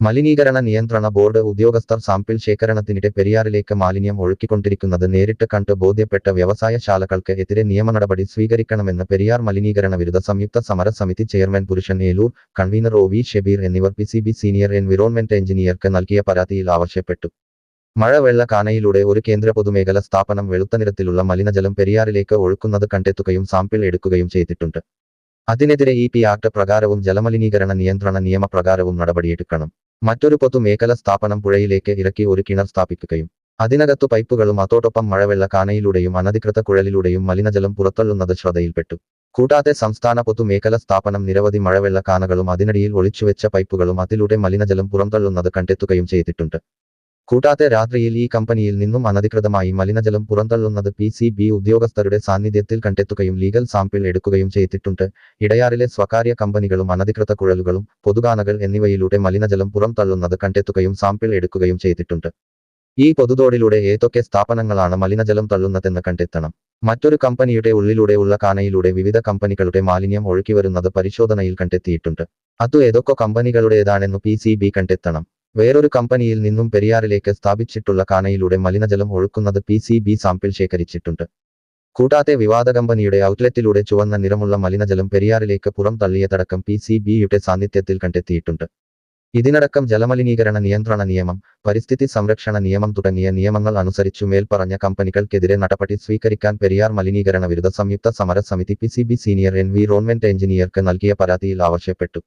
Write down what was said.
മലിനീകരണ നിയന്ത്രണ ബോർഡ് ഉദ്യോഗസ്ഥർ സാമ്പിൾ ശേഖരണത്തിനിടെ പെരിയാറിലേക്ക് മാലിന്യം ഒഴുക്കിക്കൊണ്ടിരിക്കുന്നത് നേരിട്ട് കണ്ട് ബോധ്യപ്പെട്ട വ്യവസായശാലകൾക്ക് എതിരെ നിയമനടപടി സ്വീകരിക്കണമെന്ന് പെരിയാർ മലിനീകരണ വിരുദ്ധ സംയുക്ത സമര സമിതി chairman Purushan Eloor, convener O V Shebeer എന്നിവർ PCB സീനിയർ എൻവിറോൺമെന്റ് എഞ്ചിനീയർക്ക് നൽകിയ പരാതിയിൽ ആവശ്യപ്പെട്ടു. മഴവെള്ള കാനയിലൂടെ ഒരു കേന്ദ്ര പൊതുമേഖല സ്ഥാപനം വെളുത്ത നിറത്തിലുള്ള മലിനജലം പെരിയാറിലേക്ക് ഒഴുക്കുന്നത് കണ്ടെത്തുകയും സാമ്പിൾ എടുക്കുകയും ചെയ്തിട്ടുണ്ട്. അതിനെതിരെ EP ആക്ട് പ്രകാരവും ജലമലിനീകരണ നിയന്ത്രണ നിയമപ്രകാരവും നടപടിയെടുക്കണം. മറ്റൊരു പൊതുമേഖല സ്ഥാപനം പുഴയിലേക്ക് ഇറക്കി ഒരു കിണർ സ്ഥാപിക്കുകയും അതിനകത്തു പൈപ്പുകളും അതോടൊപ്പം മഴവെള്ള കാനയിലൂടെയും അനധികൃത കുഴലിലൂടെയും മലിനജലം പുറത്തള്ളുന്നത് ശ്രദ്ധയിൽപ്പെട്ടു. കൂടാതെ സംസ്ഥാന പൊതുമേഖല സ്ഥാപനം നിരവധി മഴവെള്ള കാനകളും അതിനടിയിൽ ഒളിച്ചുവെച്ച പൈപ്പുകളും അതിലൂടെ മലിനജലം പുറന്തള്ളുന്നത് കണ്ടെത്തുകയും ചെയ്തിട്ടുണ്ട്. കൂടാതെ രാത്രിയിൽ ഈ കമ്പനിയിൽ നിന്നും അനധികൃതമായി മലിനജലം പുറന്തള്ളുന്നത് PCB ഉദ്യോഗസ്ഥരുടെ സാന്നിധ്യത്തിൽ കണ്ടെത്തുകയും ലീഗൽ സാമ്പിൾ എടുക്കുകയും ചെയ്തിട്ടുണ്ട്. ഇടയാറിലെ സ്വകാര്യ കമ്പനികളും അനധികൃത കുഴലുകളും പൊതുകാനകൾ എന്നിവയിലൂടെ മലിനജലം പുറന്തള്ളുന്നത് കണ്ടെത്തുകയും സാമ്പിൾ എടുക്കുകയും ചെയ്തിട്ടുണ്ട്. ഈ പൊതുതോടിലൂടെ ഏതൊക്കെ സ്ഥാപനങ്ങളാണ് മലിനജലം തള്ളുന്നതെന്ന് കണ്ടെത്തണം. മറ്റൊരു കമ്പനിയുടെ ഉള്ളിലൂടെ ഉള്ള കാനയിലൂടെ വിവിധ കമ്പനികളുടെ മാലിന്യം ഒഴുക്കിവരുന്നത് പരിശോധനയിൽ കണ്ടെത്തിയിട്ടുണ്ട്. അത് ഏതൊക്കെ കമ്പനികളുടേതാണെന്നു PCB കണ്ടെത്തണം. വേറൊരു കമ്പനിയിൽ നിന്നും പെരിയാറിലേക്ക് സ്ഥാപിച്ചിട്ടുള്ള കാനയിലൂടെ മലിനജലം ഒഴുക്കുന്നത് PCB സാമ്പിൾ ശേഖരിച്ചിട്ടുണ്ട്. കൂടാതെ വിവാദ കമ്പനിയുടെ ഔട്ട്ലെറ്റിലൂടെ ചുവന്ന നിറമുള്ള മലിനജലം പെരിയാറിലേക്ക് പുറം തള്ളിയതടക്കം PCBയുടെ സാന്നിധ്യത്തിൽ കണ്ടെത്തിയിട്ടുണ്ട്. ഇതിനടക്കം ജലമലിനീകരണ നിയന്ത്രണ നിയമം, പരിസ്ഥിതി സംരക്ഷണ നിയമം തുടങ്ങിയ നിയമങ്ങൾ അനുസരിച്ചു മേൽപ്പറഞ്ഞ കമ്പനികൾക്കെതിരെ നടപടി സ്വീകരിക്കാൻ പെരിയാർ മലിനീകരണ വിരുദ്ധ സംയുക്ത സമര സമിതി PCB സീനിയർ എൻവിറോൺമെന്റ് എഞ്ചിനീയർക്ക് നൽകിയ പരാതിയിൽ ആവശ്യപ്പെട്ടു.